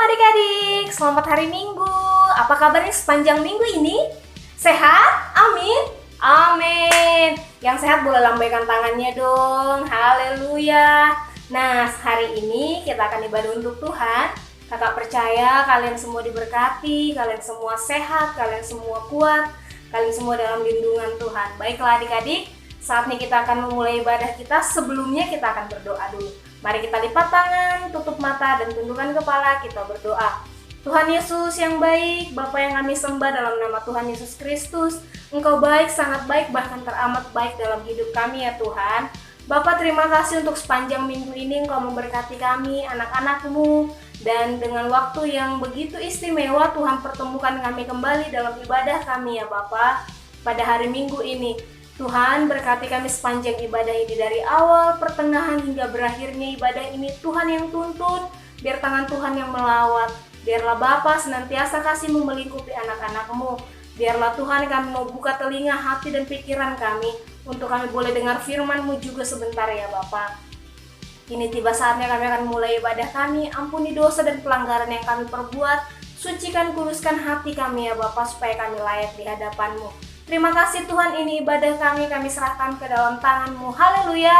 adik-adik, selamat hari Minggu. Apa kabarnya sepanjang minggu ini? Sehat? Amin. Amin. Yang sehat boleh lambaikan tangannya dong. Haleluya. Nah, hari ini kita akan ibadah untuk Tuhan. Kakak percaya kalian semua diberkati, kalian semua sehat, kalian semua kuat, kalian semua dalam lindungan Tuhan. Baiklah adik-adik, saatnya kita akan memulai ibadah kita. Sebelumnya kita akan berdoa dulu. Mari kita lipat tangan, tutup mata, dan tundukkan kepala, kita berdoa. Tuhan Yesus yang baik, Bapa yang kami sembah dalam nama Tuhan Yesus Kristus, Engkau baik, sangat baik, bahkan teramat baik dalam hidup kami ya Tuhan. Bapa, terima kasih untuk sepanjang minggu ini Engkau memberkati kami, anak-anak-Mu, dan dengan waktu yang begitu istimewa Tuhan pertemukan kami kembali dalam ibadah kami ya Bapa pada hari Minggu ini. Tuhan berkati kami sepanjang ibadah ini dari awal, pertengahan hingga berakhirnya ibadah ini. Tuhan yang tuntun, biar tangan Tuhan yang melawat. Biarlah Bapa senantiasa kasih-Mu melingkupi anak-anak-Mu. Biarlah Tuhan kami mau buka telinga, hati dan pikiran kami untuk kami boleh dengar firman-Mu juga sebentar ya Bapa. Kini tiba saatnya kami akan mulai ibadah kami. Ampuni dosa dan pelanggaran yang kami perbuat. Sucikan, kuduskan hati kami ya Bapa supaya kami layak di hadapan-Mu. Terima kasih Tuhan, ini ibadah kami serahkan ke dalam tangan-Mu. Haleluya.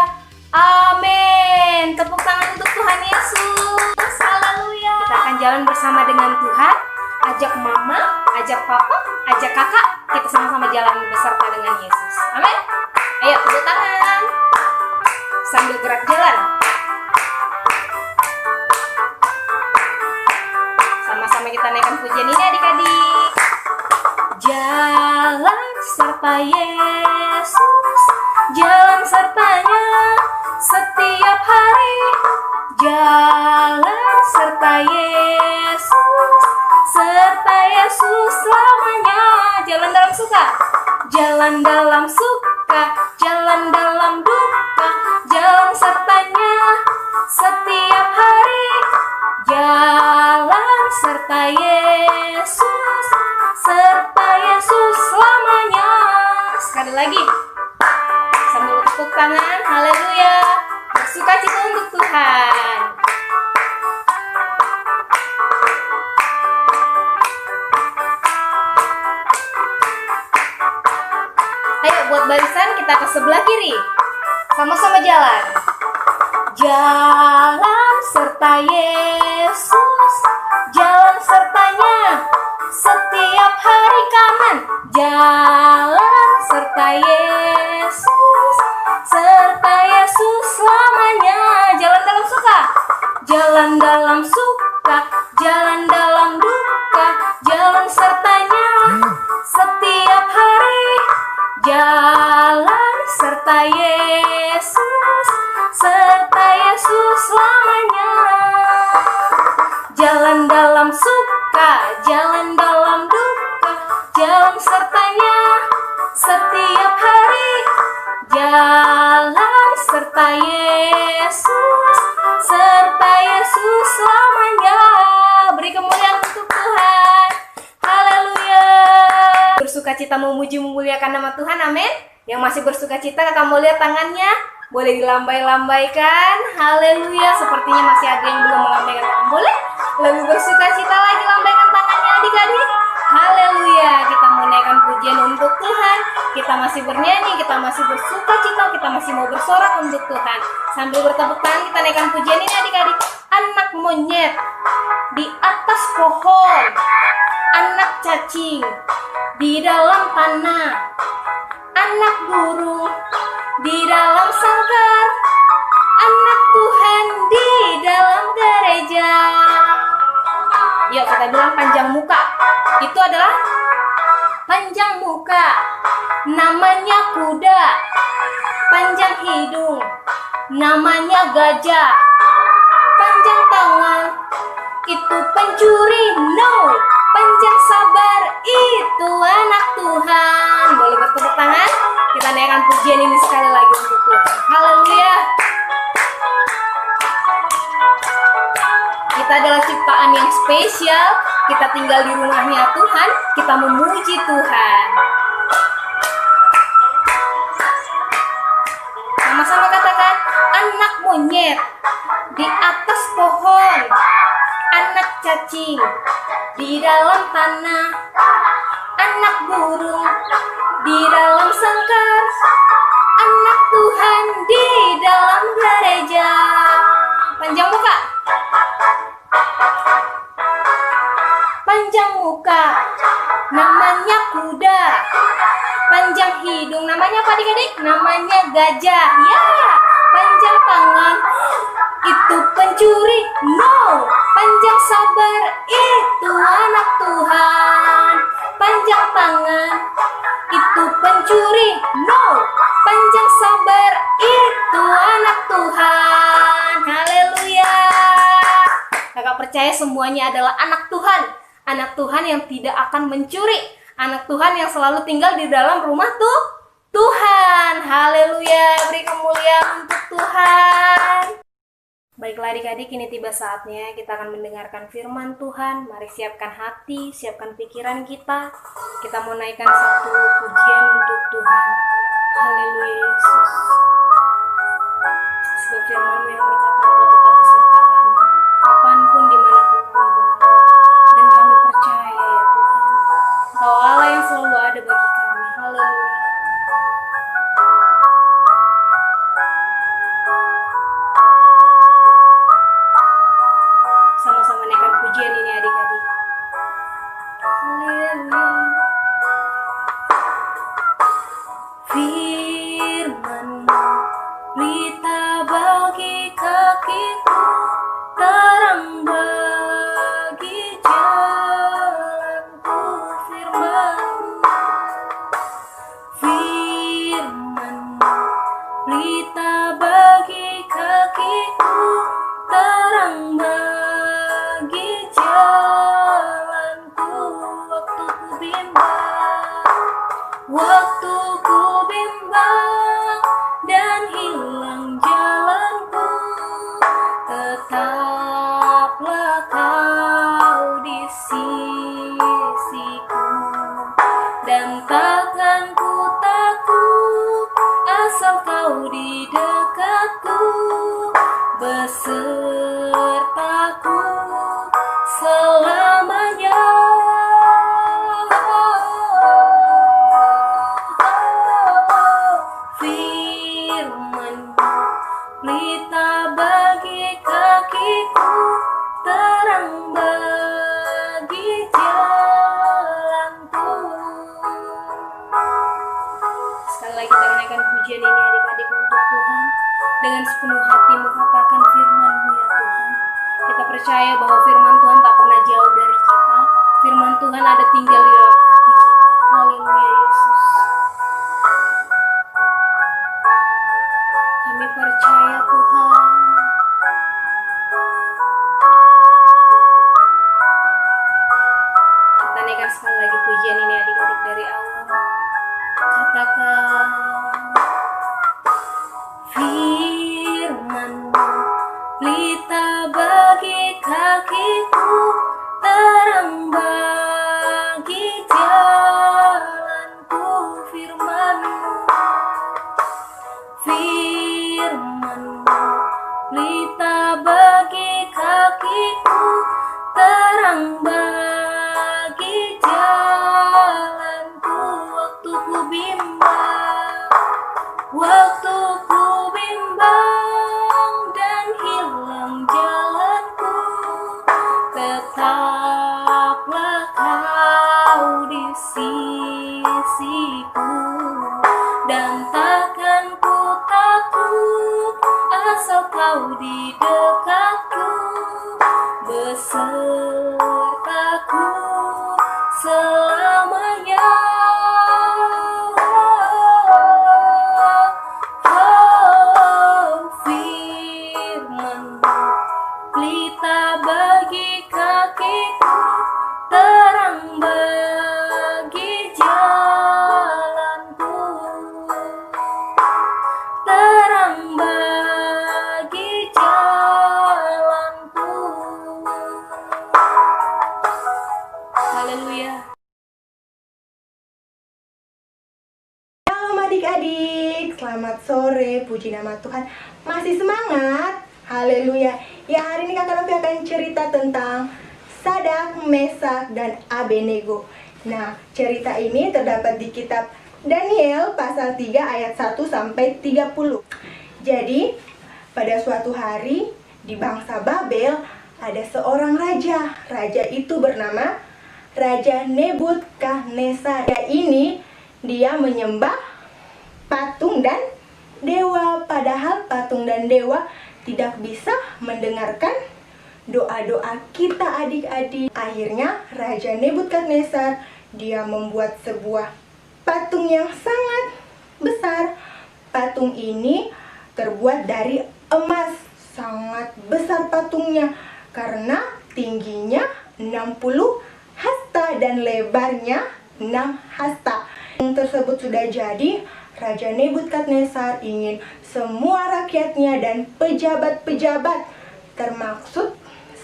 Amin. Tepuk tangan untuk Tuhan Yesus. Haleluya. Kita akan jalan bersama dengan Tuhan. Ajak mama, ajak papa, ajak kakak. Kita sama-sama jalan beserta dengan Yesus. Amin. Ayo tepuk tangan. Sambil gerak jalan. Sama-sama kita naikkan pujian ini adik-adik. Jalan serta Yesus, jalan sertanya setiap hari. Jalan serta Yesus, serta Yesus selamanya. Jalan dalam suka, jalan dalam suka, jalan dalam duka, jalan sertanya setiap hari. Jalan serta Yesus, serta Yesus selamanya. Sekali lagi, sambil tepuk tangan, haleluya. Bersukacita untuk Tuhan. Ayo buat barisan, kita ke sebelah kiri. Sama-sama jalan. Jalan serta Yesus, jalan sertanya setiap hari. Kanan, jalan serta Yesus, serta Yesus selamanya. Jalan dalam suka, jalan dalam suka, jalan dalam duka, jalan sertanya setiap hari. Jalan serta Yesus, serta Yesus selamanya. Jalan dalam suka, jalan dalam duka, jalan sertanya setiap hari. Jalan serta Yesus, serta Yesus selamanya. Beri kemuliaan untuk Tuhan. Haleluya. Bersukacita memuji memuliakan nama Tuhan, amin. Yang masih bersukacita, kakak mau lihat tangannya, boleh dilambai-lambaikan. Haleluya. Sepertinya masih ada yang belum melambaikan tangan. Boleh lebih bersukacita lagi, lambaikan tangannya adik-adik. Haleluya. Kita mau naikkan pujian untuk Tuhan. Kita masih bernyanyi, kita masih bersukacita, kita masih mau bersorak untuk Tuhan. Sambil bertepuk tangan kita naikkan pujian ini adik-adik. Anak monyet di atas pohon, anak cacing di dalam tanah, anak burung di dalam sangkar, anak Tuhan di dalam gereja. Yuk kita bilang panjang muka. Itu adalah panjang muka, namanya kuda. Panjang hidung, namanya gajah. Panjang tangan, itu pencuri. No, panjang sabar, itu anak Tuhan. Boleh bertepuk tangan. Kita naikkan pujian ini sekali lagi untuk Tuhan. Haleluya. Kita adalah ciptaan yang spesial. Kita tinggal di rumahnya Tuhan. Kita memuji Tuhan. Sama-sama katakan, anak monyet di atas pohon, anak cacing di dalam tanah, anak burung di dalam sangkar, anak Tuhan di dalam gereja. Panjang muka. Panjang muka namanya kuda, panjang hidung namanya apa adik-adik? Namanya gajah. Ya, panjang tangan itu pencuri. No, panjang sabar itu anak Tuhan. Panjang tangan itu pencuri. No, panjang sabar itu anak Tuhan. Haleluya. Kakak percaya semuanya adalah anak Tuhan. Anak Tuhan yang tidak akan mencuri. Anak Tuhan yang selalu tinggal di dalam rumah Tuhan. Haleluya. Beri kemuliaan untuk Tuhan. Baiklah adik-adik, ini tiba saatnya kita akan mendengarkan firman Tuhan. Mari siapkan hati, siapkan pikiran kita. Kita mau naikkan satu pujian untuk Tuhan. Haleluya Yesus. Sebab firman-Mu yang berkata, Engkau tetap beserta kami, kapanpun dimanapun kami berada. Dan kami percaya ya Tuhan, Engkau Allah yang selalu ada bagi kami. Haleluya. Sama-sama naikkan pujian ini adik-adik. Haleluya. Firman-Mu berita bagi kakiku, terang bagi jalanku. Firman-Mu, firman-Mu berita bagi kakiku, terang bagi jalanku. Waktu ku bimbang, waktu ku bimbang dan hilang jalanku, tetaplah Kau di sisiku, dan takkan ku takut asal Kau di dekatku, besertaku selamanya. Firman-Mu pelita bagi kakiku, terang bagi jalanku. Sekali lagi kita menaikkan pujian ini adik-adik untuk Tuhan. Dengan sepenuh hatimu katakan firman-Mu ya Tuhan. Kita percaya bahwa firman Tuhan tak pernah jauh dari kita. Firman Tuhan ada tinggal di dalam hati kita. Haleluya Yesus. Kami percaya Tuhan. Kita naikkan sekali lagi pujian ini adik-adik dari awal. Katakan, firman-Mu pelita bagi kakiku, terang bagi jalanku. Firman-Mu, firman-Mu pelita bagi kakiku, terang bagi jalanku. Waktu ku bimbang, waktu ku bimbang dan hilang jalanku, tetaplah Kau di sisiku, dan takkan ku takut asal Kau di dekatku, besertaku selamanya. Firman-Mu pelita bagi kakiku, terang bagi jalanku, terang bagi jalanku. Haleluya. Shalom adik-adik, selamat sore, puji nama Tuhan. Masih semangat? Haleluya. Ya, hari ini Kakak Novi akan cerita tentang Sadak, Mesak, dan Abednego. Nah, cerita ini terdapat di kitab Daniel pasal 3 ayat 1 sampai 30. Jadi, pada suatu hari di bangsa Babel ada seorang raja. Raja itu bernama Raja Nebukadnezar. Dia menyembah patung dan dewa, padahal patung dan dewa tidak bisa mendengarkan doa-doa kita adik-adik. Akhirnya Raja Nebukadnezar dia membuat sebuah patung yang sangat besar. Patung ini terbuat dari emas. Sangat besar patungnya karena tingginya 60 hasta dan lebarnya 6 hasta. Yang tersebut sudah jadi, Raja Nebukadnezar ingin semua rakyatnya dan pejabat-pejabat termaksud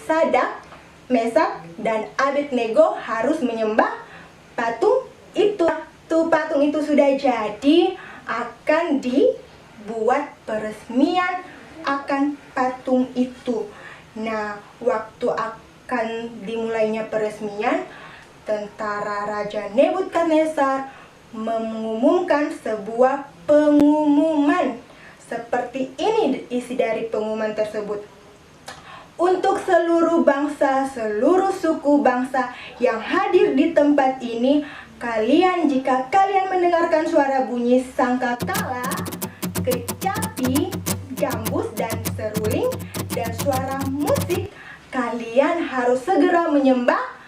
Sadak, Mesak, dan Abednego harus menyembah patung itu. Patung itu sudah jadi, akan dibuat peresmian akan patung itu. Nah, waktu akan dimulainya peresmian, tentara Raja Nebukadnezar mengumumkan sebuah pengumuman. Seperti ini isi dari pengumuman tersebut. Untuk seluruh bangsa, seluruh suku bangsa yang hadir di tempat ini, jika kalian mendengarkan suara bunyi sangkakala, kecapi, gambus, dan seruling, dan suara musik, kalian harus segera menyembah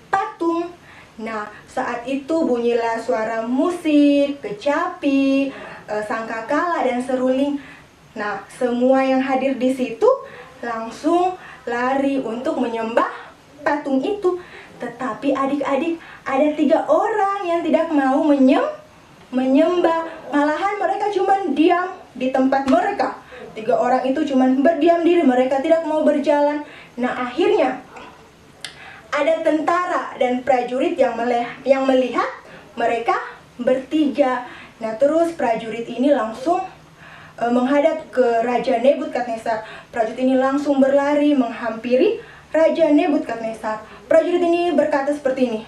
patung. Nah, saat itu bunyilah suara musik, kecapi, sangkakala, dan seruling. Nah, semua yang hadir di situ langsung lari untuk menyembah patung itu. Tetapi adik-adik, ada 3 orang yang tidak mau menyembah. Malahan mereka cuma diam di tempat mereka. 3 orang itu cuma berdiam diri, mereka tidak mau berjalan. Nah, akhirnya ada tentara dan prajurit yang melihat mereka bertiga. Nah, terus prajurit ini langsung menghadap ke Raja Nebukadnezar. Prajurit ini langsung berlari menghampiri Raja Nebukadnezar. Prajurit ini berkata seperti ini,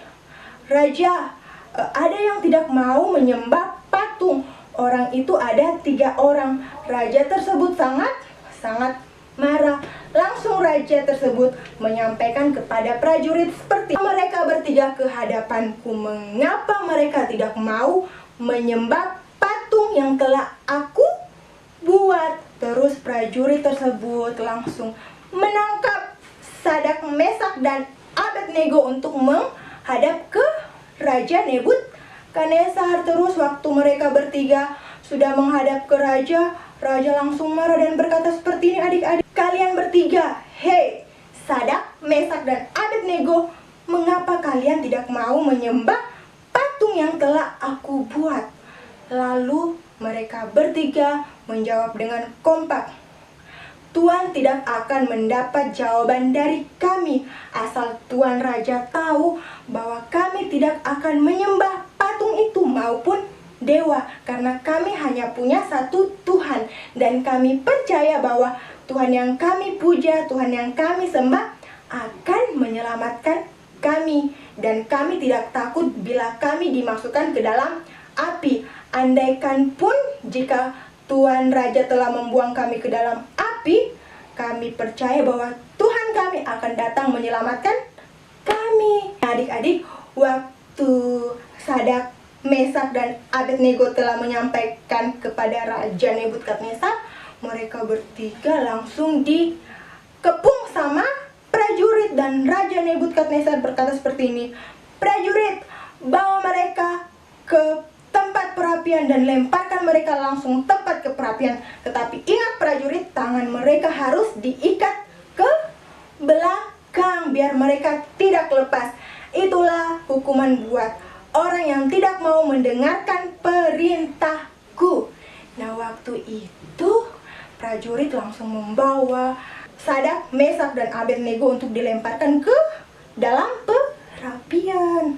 "Raja, ada yang tidak mau menyembah patung." Orang itu ada 3 orang. Raja tersebut sangat marah. Langsung raja tersebut menyampaikan kepada prajurit seperti, "Mereka bertiga ke hadapanku, mengapa mereka tidak mau menyembah patung yang telah aku buat?" Terus prajurit tersebut langsung menangkap Sadak, Mesak, dan Abednego untuk menghadap ke Raja Nebukadnezar. Terus waktu mereka bertiga sudah menghadap ke raja, raja langsung marah dan berkata seperti ini adik-adik, "Kalian bertiga, hei Sadak, Mesak, dan Abednego, mengapa kalian tidak mau menyembah patung yang telah aku buat?" Lalu mereka bertiga menjawab dengan kompak, "Tuan tidak akan mendapat jawaban dari kami, asal Tuan Raja tahu bahwa kami tidak akan menyembah patung itu maupun dewa, karena kami hanya punya satu Tuhan, dan kami percaya bahwa Tuhan yang kami puja, Tuhan yang kami sembah akan menyelamatkan kami, dan kami tidak takut bila kami dimasukkan ke dalam api. Andaikan pun jika Tuan Raja telah membuang kami ke dalam api, kami percaya bahwa Tuhan kami akan datang menyelamatkan kami." Adik-adik, waktu Sadak, Mesak, dan Abednego telah menyampaikan kepada Raja Nebukadnezar, mereka bertiga langsung dikepung sama prajurit. Dan Raja Nebukadnezar berkata seperti ini, "Prajurit, bawa mereka ke tempat perapian dan lemparkan mereka langsung tepat ke perapian. Tetapi ingat prajurit, tangan mereka harus diikat ke belakang biar mereka tidak lepas. Itulah hukuman buat orang yang tidak mau mendengarkan perintahku." Nah, waktu itu prajurit langsung membawa Sadak, Mesak, dan Abednego untuk dilemparkan ke dalam perapian.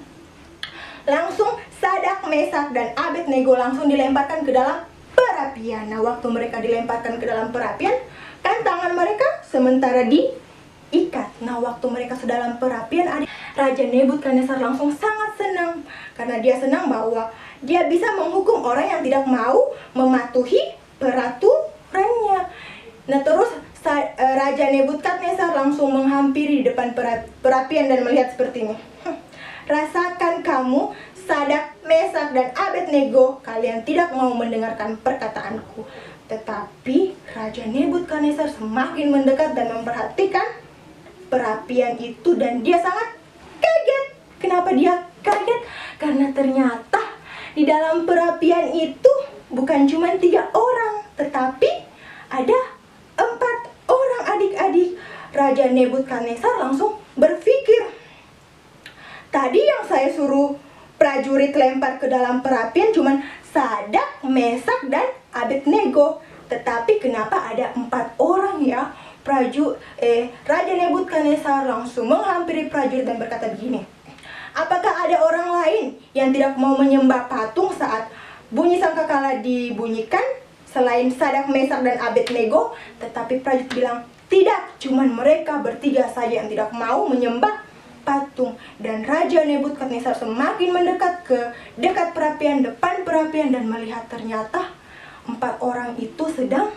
Langsung Sadak, Mesak, dan Abednego langsung dilemparkan ke dalam perapian. Nah, waktu mereka dilemparkan ke dalam perapian, kan tangan mereka sementara diikat. Nah, waktu mereka sedang dalam perapian, Raja Nebukadnezar langsung sangat senang karena dia senang bahwa dia bisa menghukum orang yang tidak mau mematuhi peraturannya. Nah, terus Raja Nebukadnezar langsung menghampiri di depan perapian dan melihat seperti ini. Rasakan kamu, Sadak, Mesak, dan Abednego, kalian tidak mau mendengarkan perkataanku. Tetapi Raja Nebukadnezar semakin mendekat dan memperhatikan perapian itu, dan dia sangat kaget. Kenapa dia kaget? Karena ternyata di dalam perapian itu bukan cuma 3 orang, tetapi ada 4 orang adik-adik. Raja Nebukadnezar langsung berpikir, tadi yang saya suruh prajurit lempar ke dalam perapian cuma Sadak, Mesak, dan Abednego. Tetapi kenapa ada 4 orang ya? Raja Nebukadnezar langsung menghampiri prajurit dan berkata begini, apakah ada orang lain yang tidak mau menyembah patung saat bunyi sangkakala dibunyikan selain Sadak, Mesak, dan Abednego? Tetapi prajurit bilang, tidak, cuman mereka bertiga saja yang tidak mau menyembah patung. Dan Raja Nebukadnezar semakin mendekat ke dekat perapian, depan perapian, dan melihat ternyata 4 orang itu sedang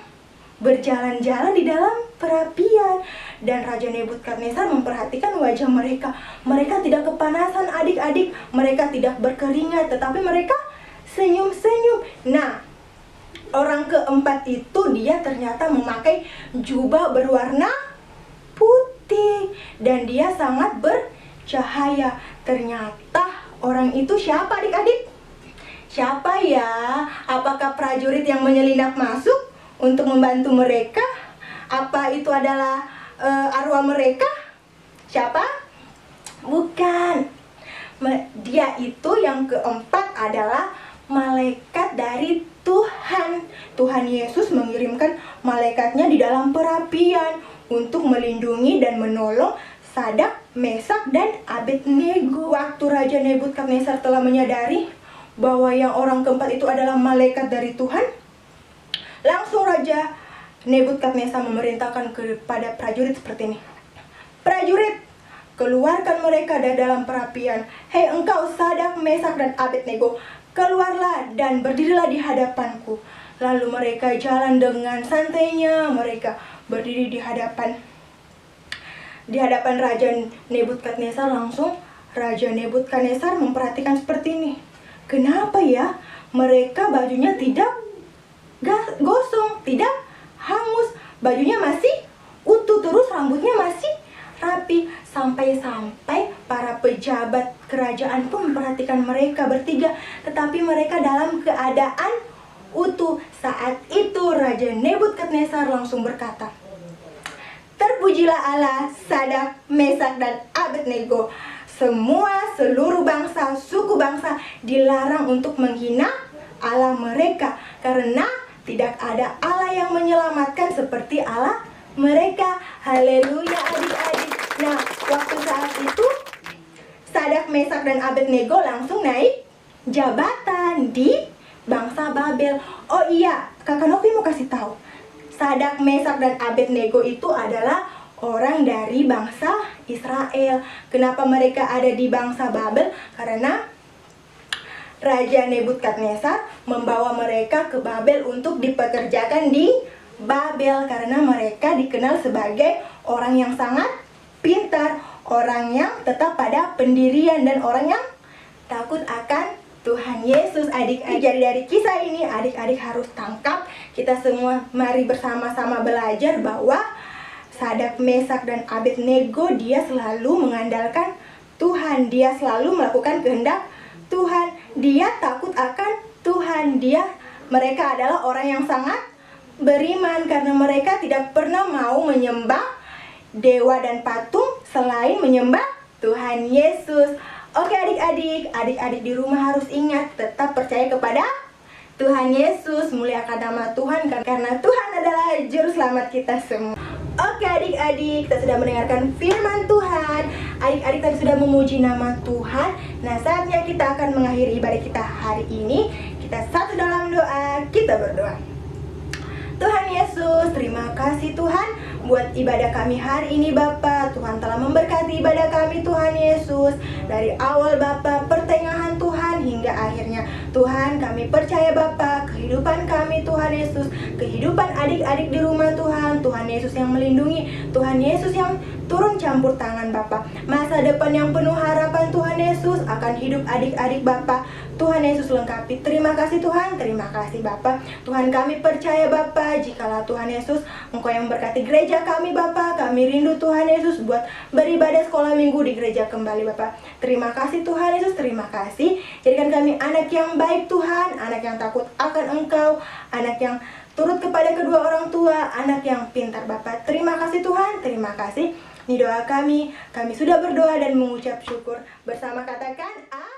berjalan-jalan di dalam perapian. Dan Raja Nebukadnezar memperhatikan wajah mereka. Mereka tidak kepanasan adik-adik, mereka tidak berkeringat, tetapi mereka senyum-senyum. Nah, orang keempat itu dia ternyata memakai jubah berwarna putih dan dia sangat bercahaya. Ternyata orang itu siapa adik-adik? Siapa ya? Apakah prajurit yang menyelinap masuk untuk membantu mereka? Apa itu adalah arwah mereka? Siapa? Bukan. Dia itu yang keempat adalah malaikat dari Tuhan. Tuhan Yesus mengirimkan malaikatnya di dalam perapian untuk melindungi dan menolong Sadak, Mesak, dan Abednego. Waktu Raja Nebukadnezar telah menyadari bahwa yang orang keempat itu adalah malaikat dari Tuhan, langsung Raja Nebukadnezar memerintahkan kepada prajurit seperti ini. Prajurit, keluarkan mereka dari dalam perapian. Hei engkau Sadak, Mesak, dan Abednego, keluarlah dan berdirilah di hadapanku. Lalu mereka jalan dengan santainya, mereka berdiri di hadapan Raja Nebukadnezar. Langsung Raja Nebukadnezar memperhatikan seperti ini. Kenapa ya mereka bajunya tidak gosong, tidak hangus, bajunya masih utuh, terus rambutnya masih rapi. Sampai-sampai para pejabat kerajaan pun memperhatikan mereka bertiga, tetapi mereka dalam keadaan utuh. Saat itu Raja Nebukadnezar langsung berkata, terpujilah Allah, Sadak, Mesak, dan Abednego. Seluruh bangsa, suku bangsa dilarang untuk menghina Allah mereka, karena tidak ada Allah yang menyelamatkan seperti Allah mereka. Haleluya adik-adik. Nah, waktu saat itu Sadak, Mesak, dan Abednego langsung naik jabatan di bangsa Babel. Oh iya, Kakak Novi mau kasih tahu, Sadak, Mesak, dan Abednego itu adalah orang dari bangsa Israel. Kenapa mereka ada di bangsa Babel? Karena Raja Nebukadnezar membawa mereka ke Babel untuk dipekerjakan di Babel, karena mereka dikenal sebagai orang yang sangat pintar, orang yang tetap pada pendirian, dan orang yang takut akan Tuhan Yesus. Adik-adik, jadi dari kisah ini adik-adik harus tangkap, kita semua mari bersama-sama belajar bahwa Sadak, Mesak, dan Abednego dia selalu mengandalkan Tuhan, dia selalu melakukan kehendak Tuhan, dia takut akan Tuhan, mereka adalah orang yang sangat beriman karena mereka tidak pernah mau menyembah dewa dan patung selain menyembah Tuhan Yesus. Oke adik-adik di rumah harus ingat, tetap percaya kepada Tuhan Yesus, muliakan nama Tuhan karena Tuhan adalah juru selamat kita semua. Oke adik-adik, kita sudah mendengarkan firman Tuhan. Adik-adik tadi sudah memuji nama Tuhan. Nah, saatnya kita akan mengakhiri ibadah kita hari ini. Kita satu dalam doa, kita berdoa. Tuhan Yesus, terima kasih Tuhan buat ibadah kami hari ini Bapa. Tuhan telah memberkati ibadah kami Tuhan Yesus. Dari awal Bapa, pertengahan Tuhan hingga akhirnya. Tuhan, kami percaya Bapa, kehidupan kami Tuhan Yesus, kehidupan adik-adik di rumah Tuhan, Tuhan Yesus yang melindungi, Tuhan Yesus yang turun campur tangan Bapa. Masa depan yang penuh harapan Tuhan Yesus akan hidup adik-adik Bapa. Tuhan Yesus lengkapi. Terima kasih Tuhan, terima kasih Bapa. Tuhan, kami percaya Bapa, jikalau Tuhan Yesus Engkau yang berkati gereja kami Bapa. Kami rindu Tuhan Yesus buat beribadah sekolah minggu di gereja kembali Bapa. Terima kasih Tuhan Yesus, terima kasih. Jadikan kami anak yang baik Tuhan, anak yang takut akan Engkau, anak yang turut kepada kedua orang tua, anak yang pintar Bapa. Terima kasih Tuhan, terima kasih. Ini doa kami sudah berdoa dan mengucap syukur bersama, katakan amin.